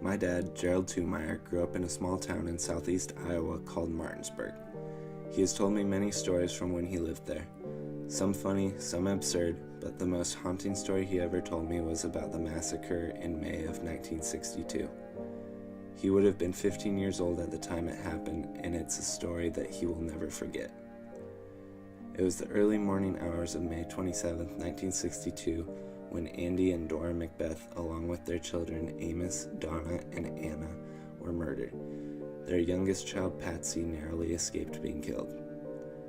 My dad, Gerald Tumeyer, grew up in a small town in southeast Iowa called Martinsburg. He has told me many stories from when he lived there. Some funny, some absurd, but the most haunting story he ever told me was about the massacre in May of 1962. He would have been 15 years old at the time it happened, and it's a story that he will never forget. It was the early morning hours of May 27, 1962, when Andy and Dora Macbeth, along with their children Amos, Donna, and Anna, were murdered. Their youngest child, Patsy, narrowly escaped being killed.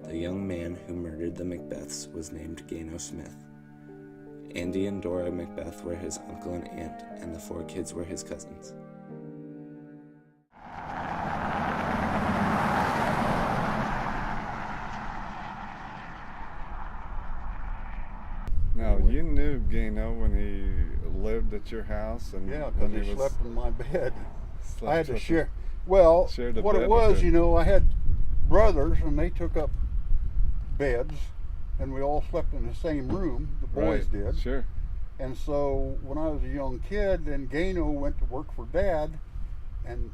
The young man who murdered the Macbeths was named Gano Smith. Andy and Dora Macbeth were his uncle and aunt, and the 4 kids were his cousins. Now, you knew Gano when he lived at your house? And yeah, because he slept in my bed. I had to share. Well, what it was, I had brothers, and they took up beds, and we all slept in the same room. The boys did. Sure. And so when I was a young kid, then Gano went to work for Dad, and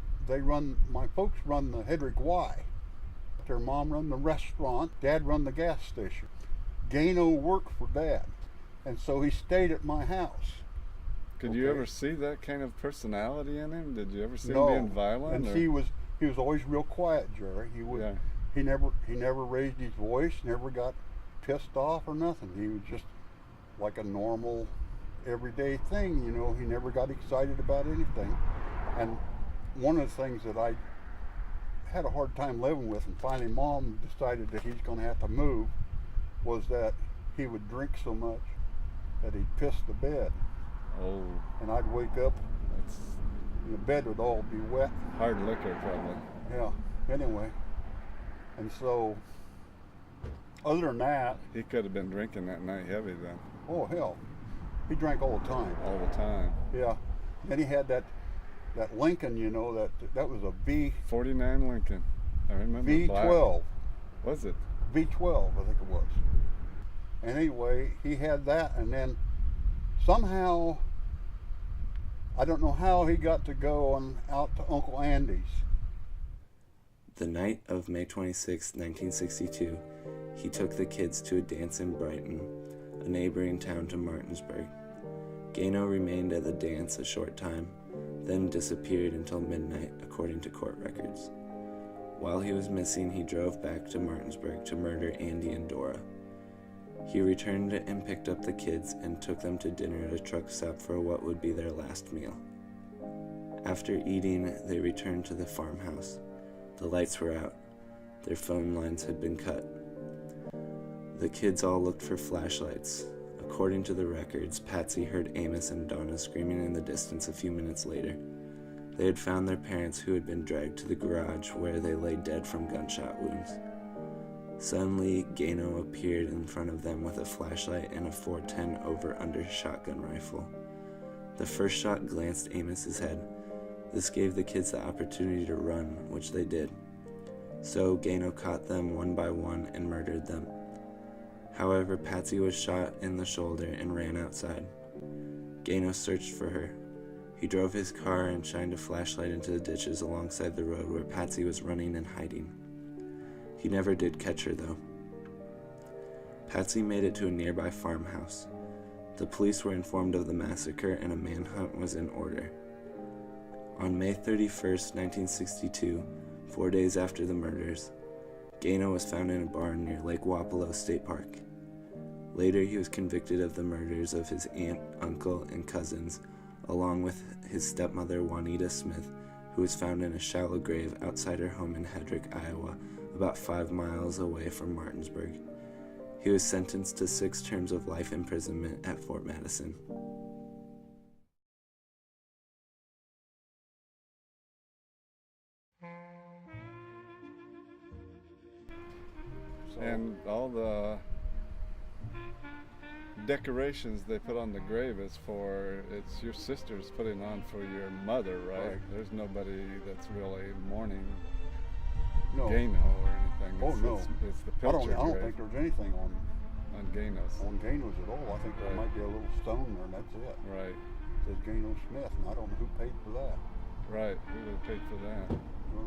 my folks run the Hedrick Y. Their mom run the restaurant, Dad run the gas station. Gano worked for Dad, and so he stayed at my house. Could you ever see that kind of personality in him? Did you ever see No. him being violent? And he was always real quiet, Jerry. He never raised his voice, never got pissed off or nothing. He was just like a normal, everyday thing. He never got excited about anything. And one of the things that I had a hard time living with, and finally Mom decided that he's going to have to move, was that he would drink so much that he'd piss the bed. Oh. And I'd wake up, and the bed would all be wet. Hard liquor, probably. Yeah. Anyway, and so, other than that, he could have been drinking that night heavy then. Oh hell, he drank all the time. All the time. Yeah. Then he had that Lincoln, that was a V. 49 Lincoln. I remember. V12. Black. Was it? V12, I think it was. And anyway, he had that, and then somehow, I don't know how he got to go out to Uncle Andy's. The night of May 26, 1962, he took the kids to a dance in Brighton, a neighboring town to Martinsburg. Gano remained at the dance a short time, then disappeared until midnight, according to court records. While he was missing, he drove back to Martinsburg to murder Andy and Dora. He returned and picked up the kids and took them to dinner at a truck stop for what would be their last meal. After eating, they returned to the farmhouse. The lights were out. Their phone lines had been cut. The kids all looked for flashlights. According to the records, Patsy heard Amos and Donna screaming in the distance a few minutes later. They had found their parents, who had been dragged to the garage where they lay dead from gunshot wounds. Suddenly, Gano appeared in front of them with a flashlight and a .410 over-under shotgun rifle. The first shot glanced Amos's head. This gave the kids the opportunity to run, which they did. So Gano caught them one by one and murdered them. However, Patsy was shot in the shoulder and ran outside. Gano searched for her. He drove his car and shined a flashlight into the ditches alongside the road where Patsy was running and hiding. He never did catch her, though. Patsy made it to a nearby farmhouse. The police were informed of the massacre and a manhunt was in order. On May 31st, 1962, 4 days after the murders, Gano was found in a barn near Lake Wapello State Park. Later, he was convicted of the murders of his aunt, uncle, and cousins, along with his stepmother, Juanita Smith, who was found in a shallow grave outside her home in Hedrick, Iowa, about 5 miles away from Martinsburg. He was sentenced to 6 terms of life imprisonment at Fort Madison. And all the decorations they put on the grave it's your sister's putting on for your mother, right? There's nobody that's really mourning Gano or anything. It's the picture. I don't think there's anything on Gano's. On Gano's at all. I think there might be a little stone there, and that's it. Right. It says Gano Smith, and I don't know who paid for that. Right. Who would have paid for that? I don't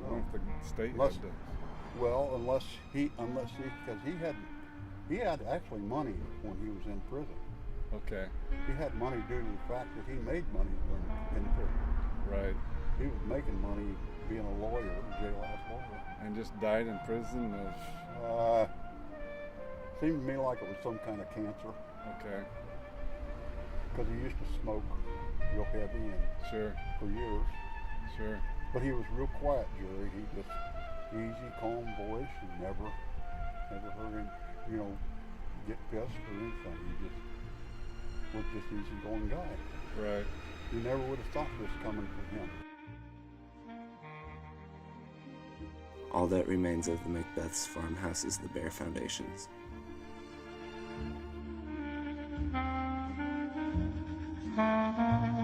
I know. wonder if the state Unless- had to. Well, because he had actually money when he was in prison. Okay. He had money due to the fact that he made money in prison. Right. He was making money being a lawyer, a jailhouse lawyer. And just died in prison of. Seemed to me like it was some kind of cancer, Okay. because he used to smoke real heavy and Sure. for years. Sure. But he was real quiet, Jerry. He just easy, calm voice, and never heard him, get pissed or anything. He just was just easygoing guy. Right. You never would have thought this coming from him. All that remains of the Macbeth's farmhouse is the bare foundations. Thank you.